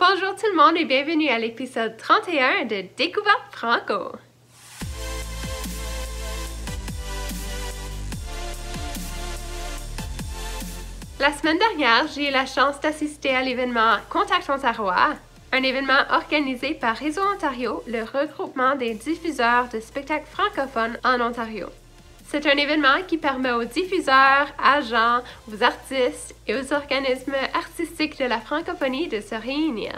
Bonjour tout le monde et bienvenue à l'épisode 31 de Découverte Franco. La semaine dernière, j'ai eu la chance d'assister à l'événement Contact Ontarois, un événement organisé par Réseau Ontario, le regroupement des diffuseurs de spectacles francophones en Ontario. C'est un événement qui permet aux diffuseurs, agents, aux artistes et aux organismes artistiques de la francophonie de se réunir.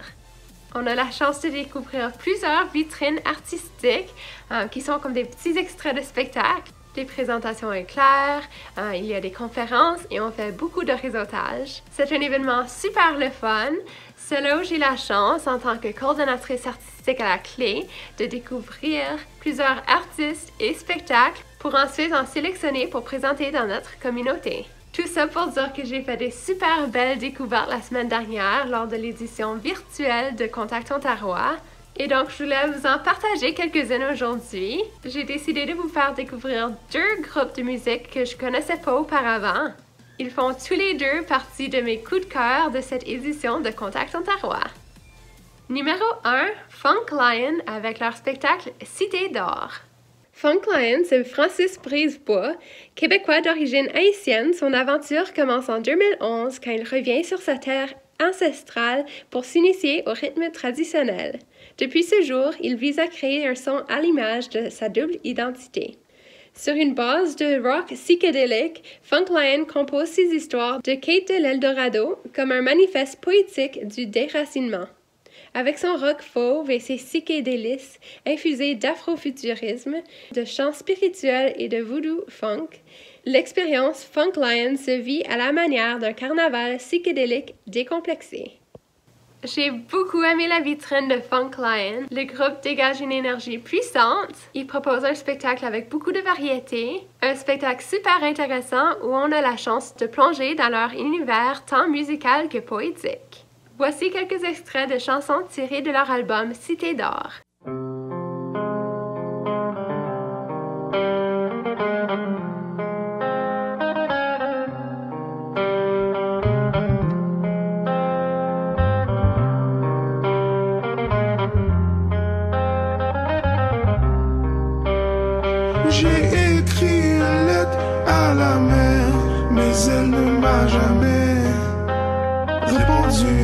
On a la chance de découvrir plusieurs vitrines artistiques qui sont comme des petits extraits de spectacles, des présentations éclairs, il y a des conférences et on fait beaucoup de réseautage. C'est un événement super le fun. C'est là où j'ai la chance, en tant que coordonnatrice artistique à la clé, de découvrir plusieurs artistes et spectacles pour ensuite en sélectionner pour présenter dans notre communauté. Tout ça pour dire que j'ai fait des super belles découvertes la semaine dernière lors de l'édition virtuelle de Contact Ontarois. Et donc, je voulais vous en partager quelques-unes aujourd'hui. J'ai décidé de vous faire découvrir deux groupes de musique que je connaissais pas auparavant. Ils font tous les deux partie de mes coups de cœur de cette édition de Contact Ontarois. Numéro 1, Funk Lion avec leur spectacle Cité d'or. Funk Lion, c'est Francis Brisebois, Québécois d'origine haïtienne. Son aventure commence en 2011 quand il revient sur sa terre ancestrale pour s'initier au rythme traditionnel. Depuis ce jour, il vise à créer un son à l'image de sa double identité. Sur une base de rock psychédélique, Funk Lion compose ses histoires de quête de l'Eldorado comme un manifeste poétique du déracinement. Avec son rock fauve et ses psychédélismes infusés d'afrofuturisme, de chants spirituels et de voodoo funk, l'expérience Funk Lion se vit à la manière d'un carnaval psychédélique décomplexé. J'ai beaucoup aimé la vitrine de Funk Lion. Le groupe dégage une énergie puissante. Il propose un spectacle avec beaucoup de variété. Un spectacle super intéressant où on a la chance de plonger dans leur univers tant musical que poétique. Voici quelques extraits de chansons tirées de leur album Cité d'or. J'ai écrit une lettre à la mer, mais elle ne m'a jamais répondu.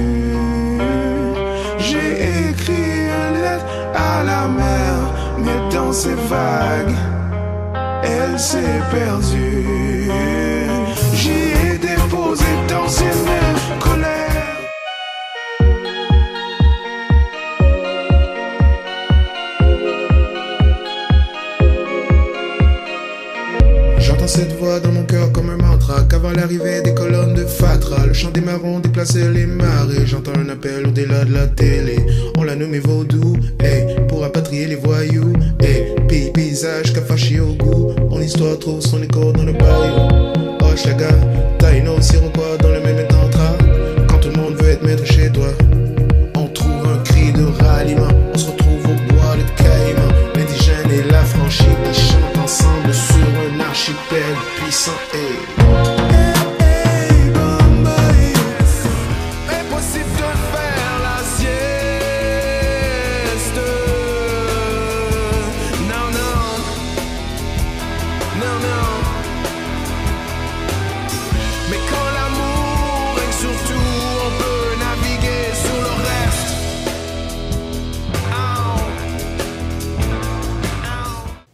J'ai écrit une lettre à la mer, mais dans ces vagues, elle s'est perdue. J'y ai déposé dans ses mains colère. J'entends cette voix dans mon cœur comme un mantra, qu'avant l'arrivée des colonnes de Fatra, le chant des marrons déplaçait les marées. J'entends un appel au-delà de la télé, on l'a nommé vaudou, hey, pour rapatrier les voyous, hey, paysage qu'a fâché au goût, mon histoire trouve son écho dans le barrio. Oh Chaga, Taino, Siroquois dans le même tantra, quand tout le monde veut être maître chez toi, on trouve un cri de ralliement, on se retrouve au bois de Caïman, l'indigène et l'affranchi qui chantent ensemble sur un archipel puissant. Impossible de faire la sieste. Non, non, non, non. Mais quand l'amour règne sur tout, on peut naviguer sur le reste.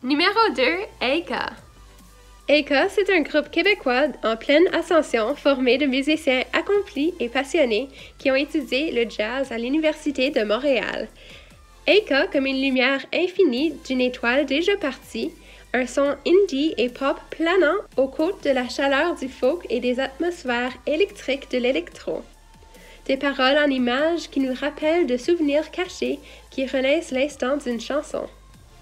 Numéro 2, Eka. Eka, c'est un groupe québécois en pleine ascension formé de musiciens accomplis et passionnés qui ont étudié le jazz à l'Université de Montréal. Eka comme une lumière infinie d'une étoile déjà partie, un son indie et pop planant aux côtes de la chaleur du folk et des atmosphères électriques de l'électro. Des paroles en images qui nous rappellent de souvenirs cachés qui renaissent l'instant d'une chanson.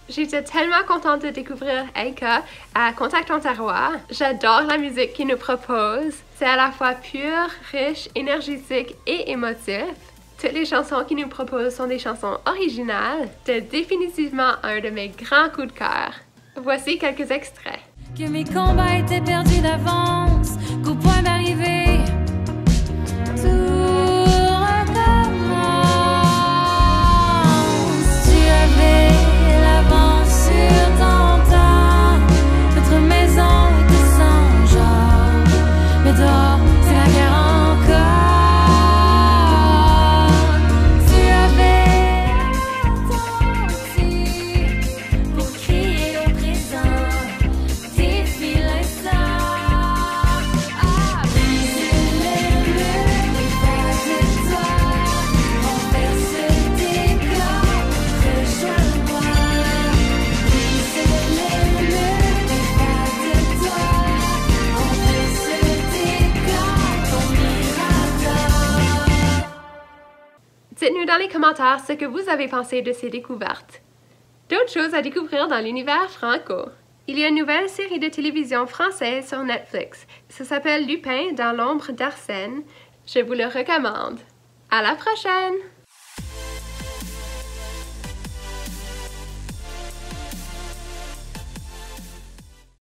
J'étais tellement contente de découvrir Eka à Contact Ontarois. J'adore la musique qu'il nous propose. C'est à la fois pure, riche, énergétique et émotif. Toutes les chansons qu'il nous propose sont des chansons originales. C'est définitivement un de mes grands coups de cœur. Voici quelques extraits. Que mes combats étaient perdus d'avance, qu'au point d'arriver, tout recommence. Dites-nous dans les commentaires ce que vous avez pensé de ces découvertes. D'autres choses à découvrir dans l'univers franco. Il y a une nouvelle série de télévision française sur Netflix. Ça s'appelle Lupin dans l'ombre d'Arsène. Je vous le recommande. À la prochaine!